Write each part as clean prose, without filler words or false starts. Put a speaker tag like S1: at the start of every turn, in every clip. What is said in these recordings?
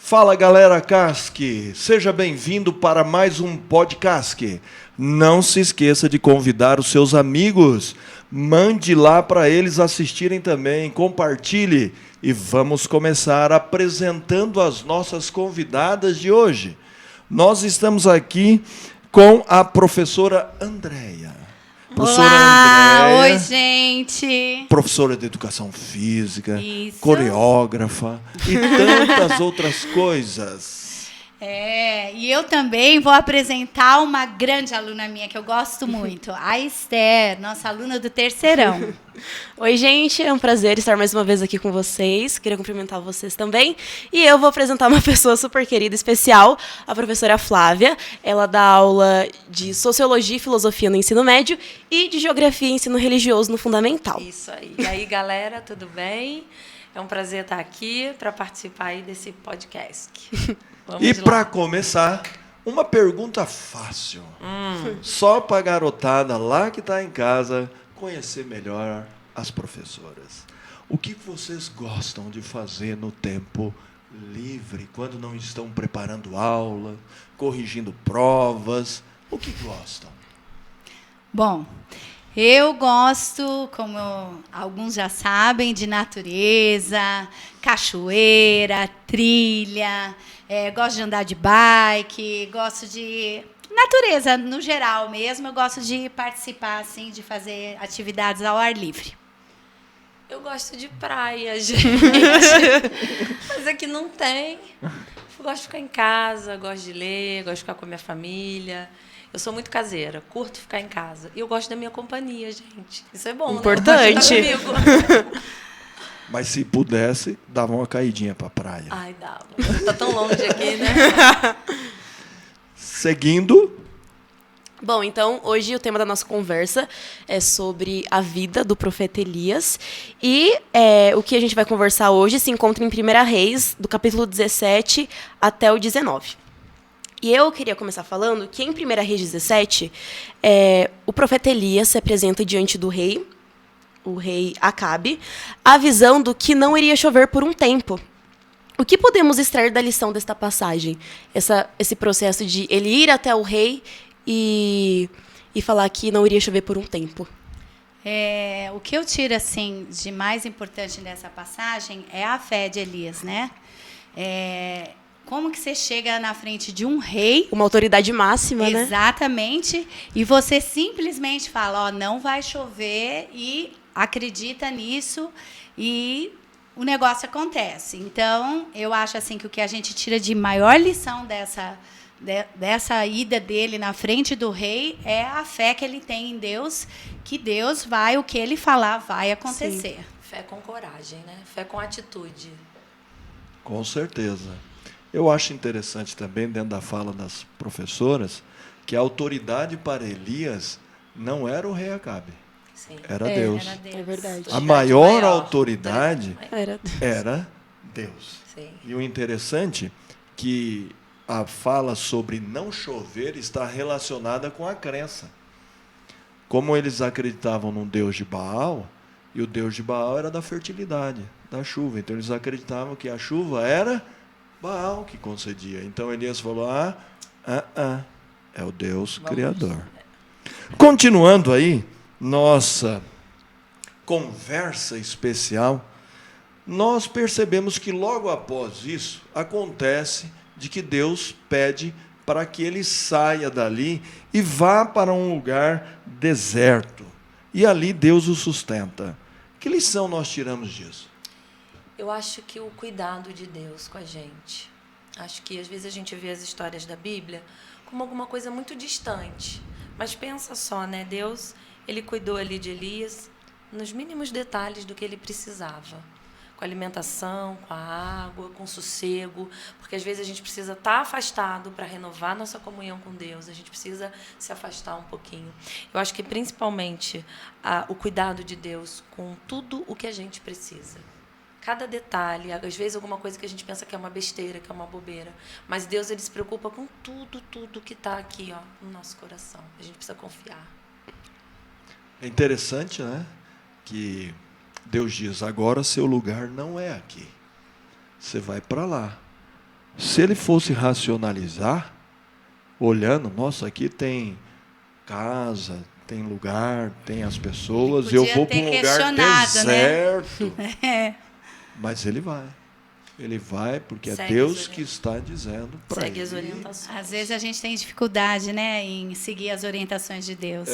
S1: Fala galera Casque, seja bem-vindo para mais um podcast. Não se esqueça de convidar os seus amigos, mande lá para eles assistirem também, compartilhe e vamos começar apresentando as nossas convidadas de hoje. Nós estamos aqui com a professora Andréia.
S2: Olá, Andréia, oi gente.
S1: Professora de Educação Física,
S2: Isso.
S1: Coreógrafa e tantas outras coisas.
S2: E eu também vou apresentar uma grande aluna minha que eu gosto muito, a Esther, nossa aluna do terceirão.
S3: Oi, gente, é um prazer estar mais uma vez aqui com vocês. Queria cumprimentar vocês também. E eu vou apresentar uma pessoa super querida, especial, a professora Flávia. Ela dá aula de Sociologia e Filosofia no ensino médio e de Geografia e Ensino Religioso no fundamental.
S4: Isso aí. E aí, galera, tudo bem? É um prazer estar aqui para participar aí desse podcast.
S1: E para começar, uma pergunta fácil. Só para a garotada lá que está em casa conhecer melhor as professoras. O que vocês gostam de fazer no tempo livre, quando não estão preparando aula, corrigindo provas? O que gostam?
S2: Bom, eu gosto, como alguns já sabem, de natureza, cachoeira, trilha, gosto de andar de bike, gosto de natureza no geral mesmo. Eu gosto de participar, assim, de fazer atividades ao ar livre.
S4: Eu gosto de praia, gente. Mas aqui não tem. Eu gosto de ficar em casa, gosto de ler, gosto de ficar com a minha família. Eu sou muito caseira, curto ficar em casa. E eu gosto da minha companhia, gente. Isso é bom,
S3: importante.
S4: Né? Eu gosto de estar comigo.
S1: Mas se pudesse, dava uma caidinha para a praia.
S4: Ai, dava. Tá tão longe aqui, né?
S1: Seguindo.
S3: Bom, então, hoje o tema da nossa conversa é sobre a vida do profeta Elias. E o que a gente vai conversar hoje se encontra em 1 Reis, do capítulo 17 até o 19. E eu queria começar falando que em 1 Reis 17, o profeta Elias se apresenta diante do rei, o rei Acabe, avisando que não iria chover por um tempo. O que podemos extrair da lição desta passagem? Esse processo de ele ir até o rei e falar que não iria chover por um tempo.
S2: O que eu tiro assim, de mais importante nessa passagem é a fé de Elias, né? Como que você chega na frente de um rei...
S3: Uma autoridade máxima, né?
S2: Exatamente. E você simplesmente fala, não vai chover e acredita nisso e o negócio acontece. Então, eu acho assim que o que a gente tira de maior lição dessa ida dele na frente do rei é a fé que ele tem em Deus, que Deus vai, o que ele falar vai acontecer.
S4: Sim. Fé com coragem, né? Fé com atitude.
S1: Com certeza. Eu acho interessante também, dentro da fala das professoras, que a autoridade para Elias não era o rei Acabe.
S4: Sim.
S1: Era Deus.
S2: Era Deus.
S3: É verdade.
S1: A maior autoridade
S3: Era
S1: Deus.
S4: Sim.
S1: E o interessante é que a fala sobre não chover está relacionada com a crença. Como eles acreditavam num Deus de Baal, e o Deus de Baal era da fertilidade, da chuva. Então eles acreditavam que a chuva era Baal que concedia. Então Elias falou, é o Deus Criador. Continuando aí, nossa conversa especial, nós percebemos que logo após isso, acontece de que Deus pede para que ele saia dali e vá para um lugar deserto. E ali Deus o sustenta. Que lição nós tiramos disso?
S4: Eu acho que o cuidado de Deus com a gente. Acho que às vezes a gente vê as histórias da Bíblia como alguma coisa muito distante. Mas pensa só, né? Deus, ele cuidou ali de Elias nos mínimos detalhes do que ele precisava. com a alimentação, com a água, com o sossego, porque às vezes a gente precisa estar afastado para renovar nossa comunhão com Deus, a gente precisa se afastar um pouquinho. Eu acho que principalmente o cuidado de Deus com tudo o que a gente precisa. Cada detalhe, às vezes alguma coisa que a gente pensa que é uma besteira, que é uma bobeira, mas Deus ele se preocupa com tudo que está aqui, ó, no nosso coração. A gente precisa confiar.
S1: É interessante, né? Que Deus diz, agora seu lugar não é aqui. Você vai para lá. Se ele fosse racionalizar, olhando, nossa, aqui tem casa, tem lugar, tem as pessoas, eu vou para um lugar deserto.
S2: Né?
S1: Mas ele vai. Ele vai porque
S4: Segue
S1: é Deus que está dizendo para ele.
S4: Segue as orientações.
S2: Às vezes a gente tem dificuldade, né, em seguir as orientações de Deus.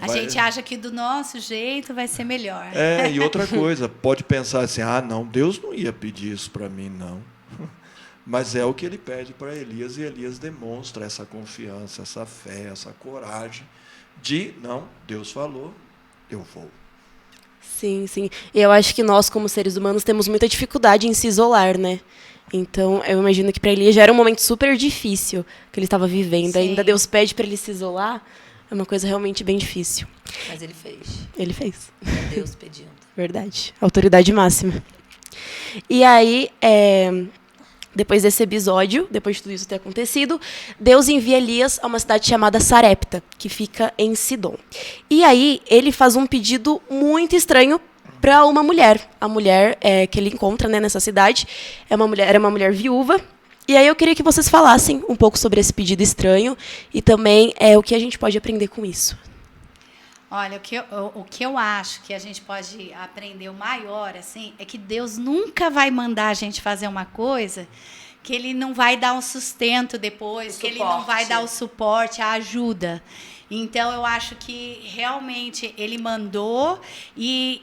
S2: A
S1: Vai.
S2: gente acha que do nosso jeito vai ser melhor.
S1: E outra coisa, pode pensar assim, não, Deus não ia pedir isso para mim, não. Mas é o que ele pede para Elias, e Elias demonstra essa confiança, essa fé, essa coragem de, não, Deus falou, eu vou.
S3: Sim, sim. E eu acho que nós, como seres humanos, temos muita dificuldade em se isolar, né? Então, eu imagino que para Elias já era um momento super difícil que ele estava vivendo.
S2: Sim.
S3: Ainda Deus pede para ele se isolar, é uma coisa realmente bem difícil.
S4: Mas ele fez.
S3: Ele fez.
S4: É Deus pedindo.
S3: Verdade. Autoridade máxima. E aí, depois desse episódio, depois de tudo isso ter acontecido, Deus envia Elias a uma cidade chamada Sarepta, que fica em Sidom. E aí, ele faz um pedido muito estranho para uma mulher. A mulher que ele encontra, né, nessa cidade era uma mulher viúva. E aí eu queria que vocês falassem um pouco sobre esse pedido estranho e também o que a gente pode aprender com isso.
S2: Olha, o que eu acho que a gente pode aprender o maior, assim, é que Deus nunca vai mandar a gente fazer uma coisa que Ele não vai dar um sustento depois, que Ele não vai dar o suporte, a ajuda. Então, eu acho que realmente Ele mandou e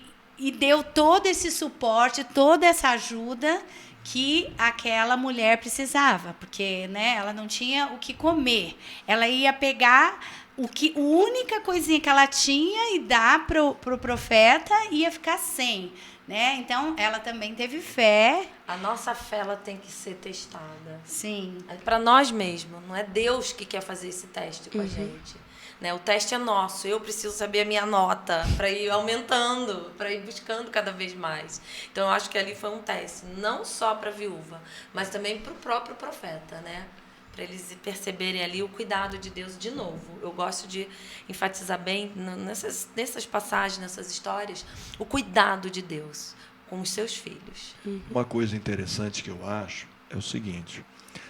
S2: deu todo esse suporte, toda essa ajuda que aquela mulher precisava, porque, né, ela não tinha o que comer. Ela ia pegar a única coisinha que ela tinha e dar pro profeta, ia ficar sem, né? Então, ela também teve fé.
S4: A nossa fé ela tem que ser testada.
S2: Sim.
S4: É para nós mesmos, não é Deus que quer fazer esse teste com a gente. Né? O teste é nosso, eu preciso saber a minha nota para ir aumentando, para ir buscando cada vez mais. Então, eu acho que ali foi um teste, não só para a viúva, mas também para o próprio profeta, né? Para eles perceberem ali o cuidado de Deus de novo. Eu gosto de enfatizar bem nessas passagens, nessas histórias, o cuidado de Deus com os seus filhos.
S1: Uma coisa interessante que eu acho é o seguinte,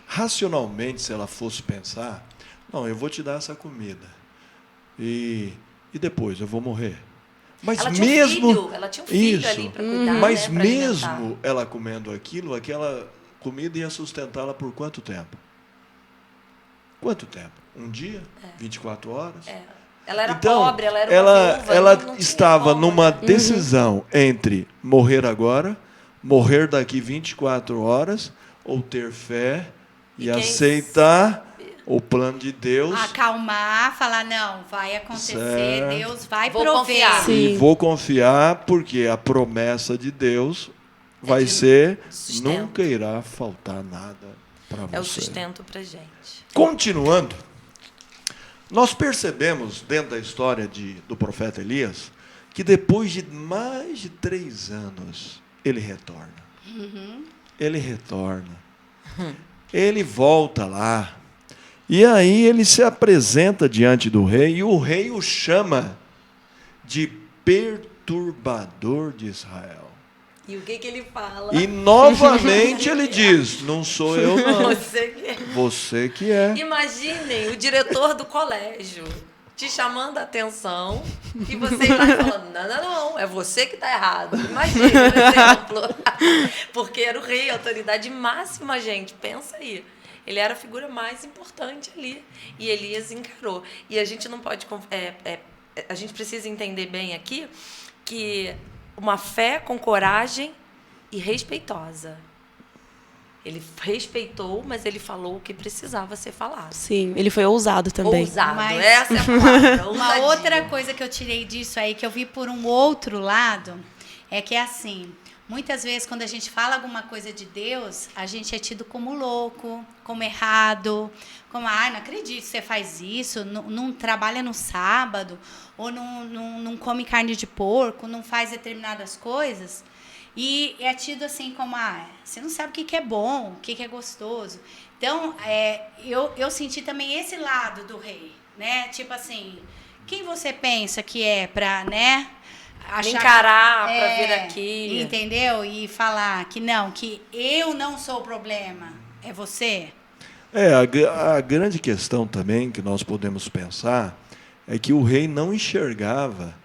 S1: racionalmente, se ela fosse pensar, não, eu vou te dar essa comida e depois eu vou morrer. Mas
S4: ela tinha um filho ali para cuidar,
S1: mas
S4: né,
S1: mesmo
S4: alimentar.
S1: ela comendo aquela comida ia sustentá-la por quanto tempo? Quanto tempo? Um dia? 24 horas?
S4: Ela era
S1: então,
S4: pobre, ela era uma viúva,
S1: ela
S4: não
S1: estava
S4: como,
S1: numa
S4: né?
S1: decisão entre morrer agora, morrer daqui 24 horas, ou ter fé e aceitar o plano de Deus.
S2: Acalmar, falar, não, vai acontecer,
S1: certo.
S2: Deus vai
S4: Vou
S2: prover.
S4: confiar.
S3: Sim.
S1: E vou confiar, porque a promessa de Deus vai ser,
S4: sustento.
S1: nunca irá faltar nada para você.
S4: É o sustento para gente.
S1: Continuando, nós percebemos dentro da história do profeta Elias que depois de mais de 3 anos ele retorna. Ele retorna. Ele volta lá. E aí ele se apresenta diante do rei e o rei o chama de perturbador de Israel.
S4: E o que ele fala?
S1: E novamente ele diz, não sou eu não,
S4: Você que...
S1: você que é.
S4: Imaginem o diretor do colégio te chamando a atenção e você ir lá e falando, não, é você que está errado. Imagina o exemplo. Porque era o rei, a autoridade máxima, gente, pensa aí. Ele era a figura mais importante ali. E Elias encarou. E a gente não pode... a gente precisa entender bem aqui que uma fé com coragem e respeitosa. Ele respeitou, mas ele falou o que precisava ser falado.
S3: Sim, ele foi ousado também.
S4: Ousado,
S2: Mas-
S4: essa é a palavra.
S2: Uma
S4: ousadia.
S2: outra coisa que eu tirei disso aí, que eu vi por um outro lado, é que é assim, muitas vezes, quando a gente fala alguma coisa de Deus, a gente é tido como louco, como errado, como, não acredito que você faz isso, não trabalha no sábado, ou não come carne de porco, não faz determinadas coisas. E é tido assim como, você não sabe o que é bom, o que é gostoso. Então, eu senti também esse lado do rei, né? Tipo assim, quem você pensa que é para, né?
S4: Encarar para vir aqui.
S2: Entendeu? E falar que eu não sou o problema, é você.
S1: A grande questão também que nós podemos pensar é que o rei não enxergava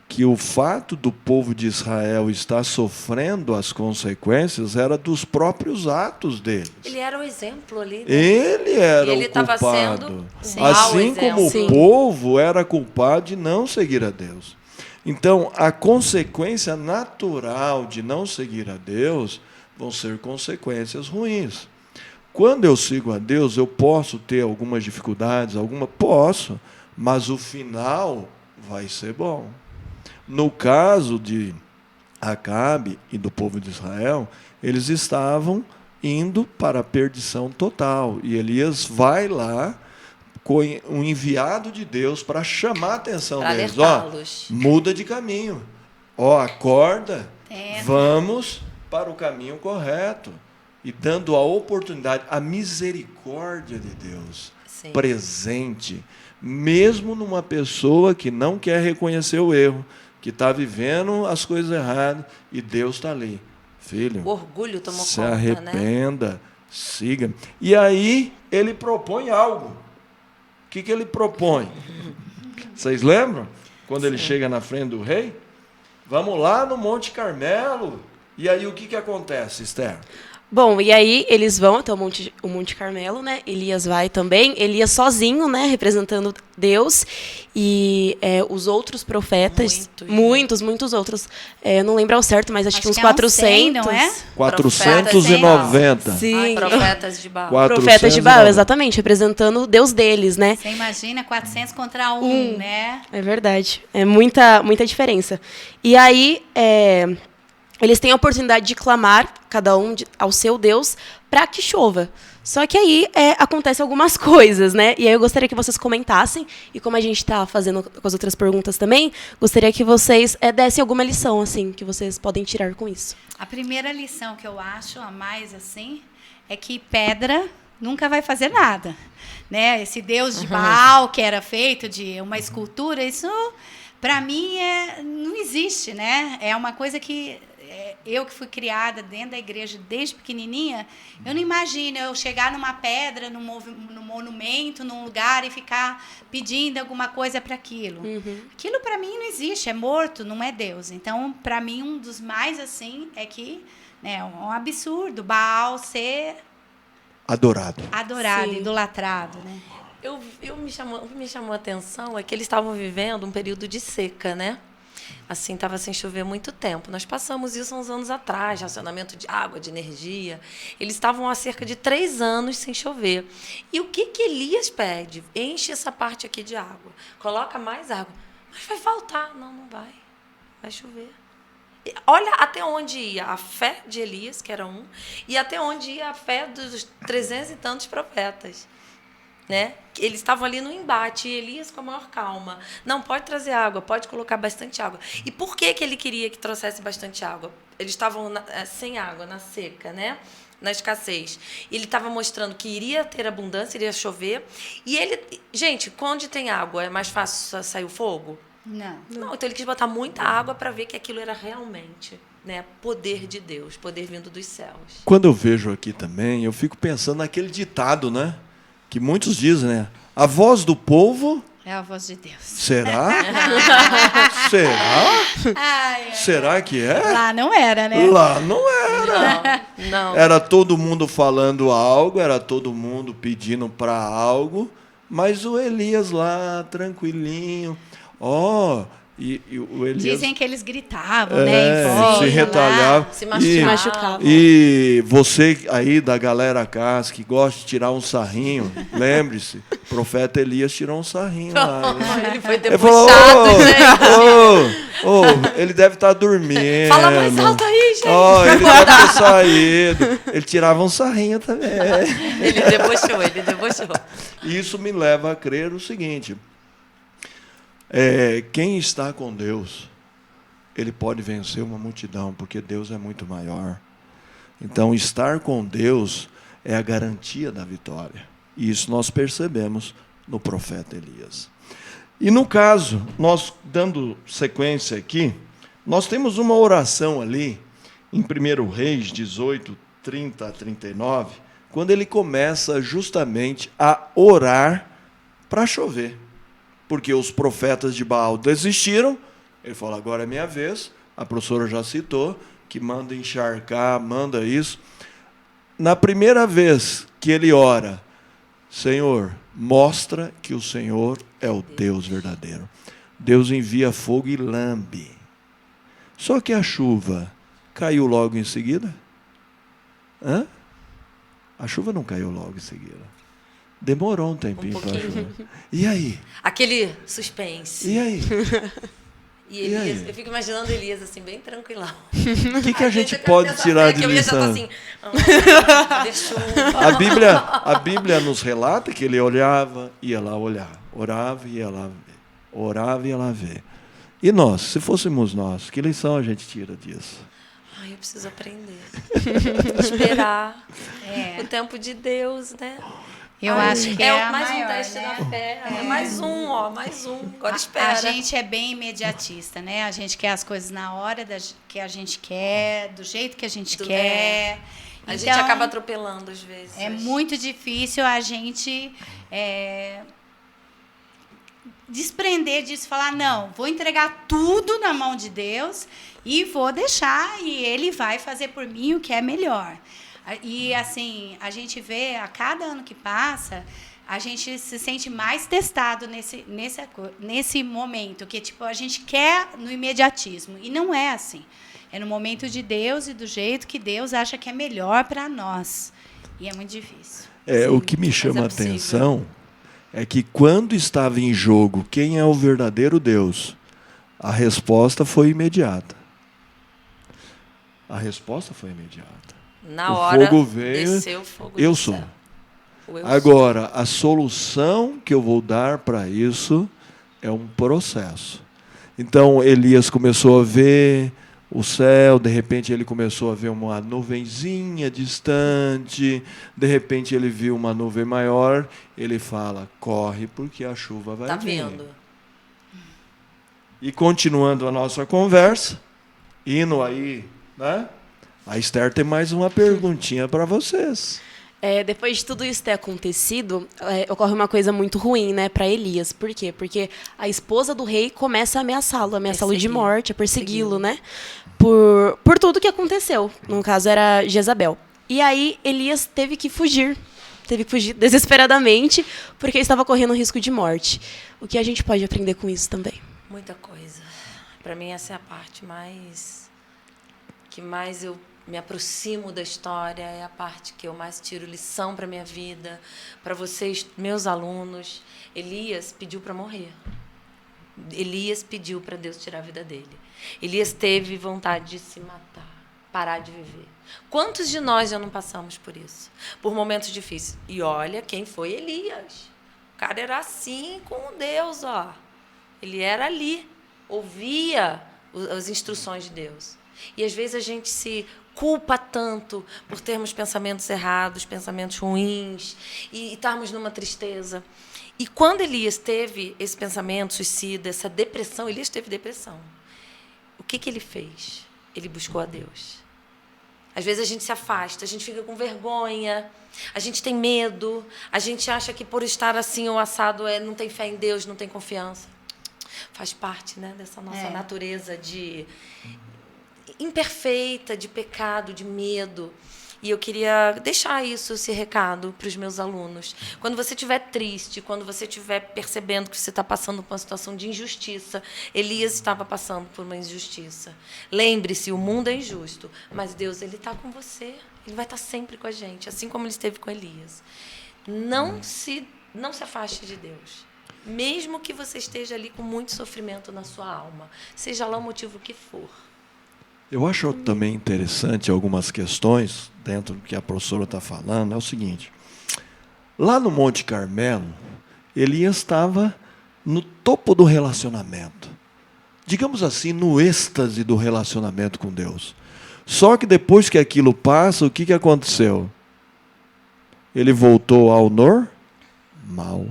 S1: que o fato do povo de Israel estar sofrendo as consequências era dos próprios atos deles.
S4: Ele era o exemplo ali. Né?
S1: Ele era
S4: ele
S1: o culpado.
S4: Sendo
S1: assim como o povo era culpado de não seguir a Deus. Então, a consequência natural de não seguir a Deus vão ser consequências ruins. Quando eu sigo a Deus, eu posso ter algumas dificuldades, posso, mas o final vai ser bom. No caso de Acabe e do povo de Israel, eles estavam indo para a perdição total. E Elias vai lá, com um enviado de Deus, para chamar a atenção deles. Muda de caminho. Acorda. Vamos para o caminho correto. E dando a oportunidade, a misericórdia de Deus presente, mesmo numa pessoa que não quer reconhecer o erro, que está vivendo as coisas erradas, e Deus está ali. Filho,
S4: o orgulho tomou
S1: se arrependa, siga. E aí ele propõe algo. O que ele propõe? Vocês lembram? Quando ele chega na frente do rei? Vamos lá no Monte Carmelo. E aí o que acontece, Esther?
S3: Bom, e aí eles vão até o Monte Carmelo, né? Elias vai também. Elias sozinho, né? Representando Deus. E os outros profetas, muitos outros. Eu não lembro ao certo, mas acho que uns 400.
S2: 100, não é?
S1: 490.
S3: Sim.
S4: Profetas de Baal.
S3: Profetas de Baal, exatamente. Representando o Deus deles, né?
S2: Você imagina 400 contra 1, né?
S3: É verdade. É muita diferença. E aí... eles têm a oportunidade de clamar, cada um ao seu Deus, para que chova. Só que aí acontecem algumas coisas, né? E aí eu gostaria que vocês comentassem, e como a gente está fazendo com as outras perguntas também, gostaria que vocês dessem alguma lição, assim, que vocês podem tirar com isso.
S2: A primeira lição que eu acho, a mais assim, é que pedra nunca vai fazer nada. Né? Esse Deus de Baal, que era feito de uma escultura, isso, para mim, não existe, né? É uma coisa que... eu que fui criada dentro da igreja desde pequenininha, eu não imagino eu chegar numa pedra, num monumento, num lugar e ficar pedindo alguma coisa para aquilo. Aquilo para mim não existe, é morto, não é Deus. Então, para mim, um dos mais assim é que é um absurdo Baal ser
S1: adorado,
S2: idolatrado, né?
S4: Me chamou a atenção é que eles estavam vivendo um período de seca, né? Assim, estava sem chover há muito tempo. Nós passamos isso há uns anos atrás, racionamento de água, de energia. Eles estavam há cerca de 3 anos sem chover. E o que Elias pede? Enche essa parte aqui de água. Coloca mais água. Mas vai faltar. Não vai. Vai chover. E olha até onde ia a fé de Elias, que era um, e até onde ia a fé dos 300 e tantos profetas. Né? Eles estavam ali no embate, e Elias com a maior calma. Não, pode trazer água, pode colocar bastante água. E por que ele queria que trouxesse bastante água? Eles estavam sem água, na seca, né? Na escassez. Ele estava mostrando que iria ter abundância, iria chover. E ele... Gente, onde tem água, é mais fácil sair o fogo?
S2: Não.
S4: Então ele quis botar muita água para ver que aquilo era realmente... né, poder de Deus, poder vindo dos céus.
S1: Quando eu vejo aqui também, eu fico pensando naquele ditado, né? Que muitos dizem, né? A voz do povo...
S2: é a voz de Deus.
S1: Será? Será? Será que é?
S2: Lá não era, né?
S1: Lá não era.
S4: Não.
S1: Era todo mundo falando algo, era todo mundo pedindo para algo, mas o Elias lá, tranquilinho. E o Elias...
S2: Dizem que eles gritavam, né? Em voz,
S1: se retalhavam.
S4: Se machucavam.
S1: E você aí da galera casa que gosta de tirar um sarrinho, lembre-se, o profeta Elias tirou um sarrinho lá.
S4: Ele foi debochado, gente.
S1: Ele deve estar dormindo.
S4: Fala mais alto aí. gente.
S1: Oh, ele deve ter saído. Ele tirava um sarrinho também.
S4: Ele debochou, ele debochou.
S1: E isso me leva a crer o seguinte: quem está com Deus, ele pode vencer uma multidão, porque Deus é muito maior. Então, estar com Deus é a garantia da vitória. E isso nós percebemos no profeta Elias. E no caso, nós dando sequência aqui, nós temos uma oração ali, em 1 Reis 18, 30 a 39, quando ele começa justamente a orar para chover. Porque os profetas de Baal desistiram, ele fala, agora é minha vez, a professora já citou, que manda encharcar, manda isso. Na primeira vez que ele ora, Senhor, mostra que o Senhor é o Deus verdadeiro. Deus envia fogo e lambe. Só que a chuva caiu logo em seguida? Hã? A chuva não caiu logo em seguida. Demorou um tempinho para a chuva. E aí?
S4: Aquele suspense.
S1: E aí?
S4: E Elias,
S1: aí?
S4: eu fico imaginando Elias assim, bem tranquilão.
S1: O que a gente pode tirar de lição?
S4: Assim, deixou.
S1: A Bíblia nos relata que ele olhava, ia lá olhar. Orava e ia lá ver. Orava e ia lá ver. E nós, se fôssemos nós, que lição a gente tira disso?
S4: Ai, eu preciso aprender. Esperar. O tempo de Deus, né?
S2: Eu acho que é a
S4: mais
S2: maior,
S4: um teste
S2: né?
S4: da fé. É mais um, mais um. Agora espera.
S2: A gente é bem imediatista, né? A gente quer as coisas na hora que a gente quer, do jeito que a gente quer.
S4: A gente acaba atropelando às vezes.
S2: É muito difícil a gente desprender disso, falar, não, vou entregar tudo na mão de Deus e vou deixar, e Ele vai fazer por mim o que é melhor. E, assim, a gente vê, a cada ano que passa, a gente se sente mais testado nesse momento, que, tipo, a gente quer no imediatismo. E não é assim. É no momento de Deus e do jeito que Deus acha que é melhor para nós. E é muito difícil.
S1: O que me chama a atenção é que, quando estava em jogo quem é o verdadeiro Deus, a resposta foi imediata. A resposta foi imediata.
S4: Na
S1: o
S4: hora,
S1: fogo veio,
S4: desceu o fogo
S1: eu
S4: do
S1: sou.
S4: céu.
S1: Agora, a solução que eu vou dar para isso é um processo. Então, Elias começou a ver o céu, de repente ele começou a ver uma nuvenzinha distante, de repente ele viu uma nuvem maior, ele fala, corre porque a chuva vai vir.
S4: Tá vendo?
S1: E continuando a nossa conversa, indo aí, né? A Esther tem mais uma perguntinha para vocês.
S3: Depois de tudo isso ter acontecido, ocorre uma coisa muito ruim, né, para Elias. Por quê? Porque a esposa do rei começa a ameaçá-lo de morte, a persegui-lo, né? Por tudo que aconteceu. No caso, era Jezabel. E aí, Elias teve que fugir desesperadamente, porque estava correndo risco de morte. O que a gente pode aprender com isso também?
S4: Muita coisa. Para mim, essa é a parte que mais eu me aproximo da história, é a parte que eu mais tiro lição para a minha vida, para vocês, meus alunos. Elias pediu para morrer. Elias pediu para Deus tirar a vida dele. Elias teve vontade de se matar, parar de viver. Quantos de nós já não passamos por isso? Por momentos difíceis. E olha quem foi Elias. O cara era assim com Deus, ó. Ele era ali, ouvia as instruções de Deus. E às vezes a gente se culpa tanto por termos pensamentos errados, pensamentos ruins, e estarmos numa tristeza. E quando Elias teve esse pensamento suicida, essa depressão, Elias teve depressão. O que ele fez? Ele buscou a Deus. Às vezes a gente se afasta, a gente fica com vergonha, a gente tem medo, a gente acha que por estar assim ou assado não tem fé em Deus, não tem confiança. Faz parte, né, dessa nossa natureza de imperfeita, de pecado, de medo. E eu queria deixar esse recado para os meus alunos. Quando você estiver triste, quando você estiver percebendo que você está passando por uma situação de injustiça, Elias estava passando por uma injustiça. Lembre-se, o mundo é injusto, mas Deus, Ele está com você. Ele vai estar sempre com a gente, assim como Ele esteve com Elias. Não se afaste de Deus. Mesmo que você esteja ali com muito sofrimento na sua alma, seja lá o motivo que for.
S1: Eu acho também interessante algumas questões, dentro do que a professora está falando, é o seguinte. Lá no Monte Carmelo, Elias estava no topo do relacionamento. Digamos assim, no êxtase do relacionamento com Deus. Só que depois que aquilo passa, o que aconteceu? Ele voltou ao normal.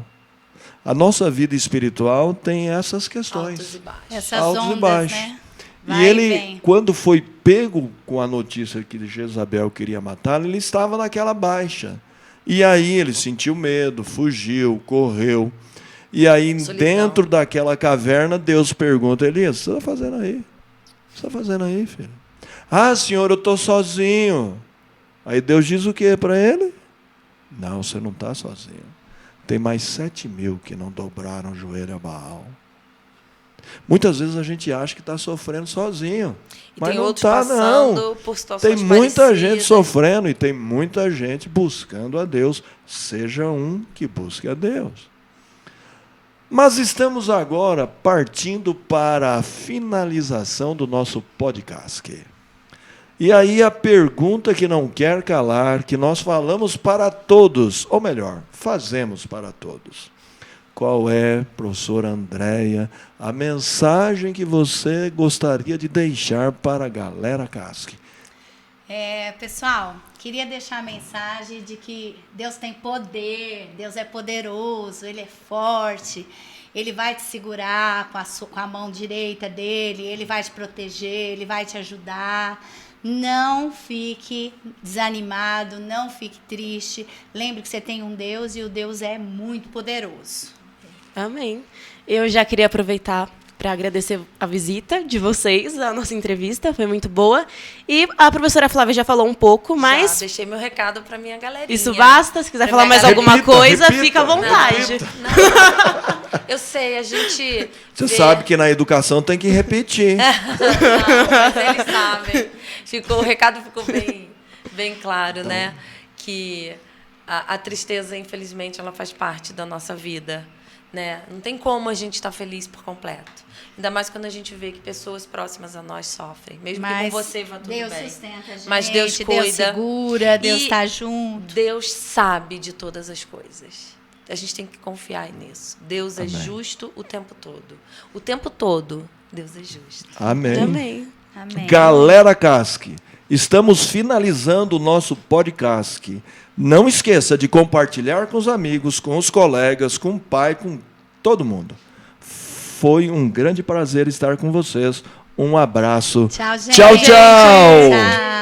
S1: A nossa vida espiritual tem essas questões.
S4: Altos e baixos.
S2: Essas
S1: Altos e
S2: ondas,
S1: baixos.
S2: né?
S1: E
S2: Vai
S1: ele,
S2: vem.
S1: quando foi pego com a notícia que Jezabel queria matá-lo, ele estava naquela baixa. E aí ele sentiu medo, fugiu, correu. E aí,
S4: Solidão.
S1: dentro daquela caverna, Deus pergunta, Elias, o que você está fazendo aí? O que você está fazendo aí, filho? Ah, Senhor, eu estou sozinho. Aí Deus diz o que para ele? Não, você não está sozinho. Tem mais 7.000 que não dobraram o joelho a Baal. Muitas vezes a gente acha que está sofrendo sozinho.
S4: E
S1: Mas
S4: tem
S1: não
S4: outros
S1: está,
S4: passando
S1: não.
S4: por situações
S1: Tem muita
S4: parecidas.
S1: gente sofrendo e tem muita gente buscando a Deus. Seja um que busque a Deus. Mas estamos agora partindo para a finalização do nosso podcast. E aí a pergunta que não quer calar, que nós falamos para todos, ou melhor, fazemos para todos. Qual é, professora Andréia, a mensagem que você gostaria de deixar para a galera Casque?
S2: Pessoal, queria deixar a mensagem de que Deus tem poder, Deus é poderoso, Ele é forte, Ele vai te segurar com a mão direita dEle, Ele vai te proteger, Ele vai te ajudar. Não fique desanimado, não fique triste. Lembre que você tem um Deus e o Deus é muito poderoso.
S3: Amém. Eu já queria aproveitar para agradecer a visita de vocês, a nossa entrevista, foi muito boa. E a professora Flávia já falou um pouco, mas
S4: Já deixei meu recado para minha galerinha.
S3: isso basta. Se quiser
S4: Pra
S3: falar
S4: minha
S3: mais
S4: galera.
S3: alguma coisa,
S1: Repita,
S3: fica à vontade.
S4: Não, eu sei, a gente...
S1: Você
S4: vê-
S1: sabe que na educação tem que repetir.
S4: Não, mas eles sabem. O recado ficou bem claro, né? Que a tristeza, infelizmente, ela faz parte da nossa vida. Né? Não tem como a gente estar feliz por completo. Ainda mais quando a gente vê que pessoas próximas a nós sofrem. Mesmo que com você vá tudo
S2: Deus
S4: bem.
S2: sustenta a gente,
S4: Mas Deus
S2: Deus
S4: cuida.
S2: segura, Deus
S4: E
S2: está junto.
S4: Deus sabe de todas as coisas. A gente tem que confiar nisso. Deus é
S1: Amém.
S4: justo o tempo todo. O tempo todo, Deus é justo.
S1: Amém.
S3: Amém.
S2: Amém.
S1: Galera Casque, estamos finalizando o nosso podcast. Não esqueça de compartilhar com os amigos, com os colegas, com o pai, com todo mundo. Foi um grande prazer estar com vocês. Um abraço.
S2: Tchau, gente.
S1: Tchau, tchau.
S2: Tchau.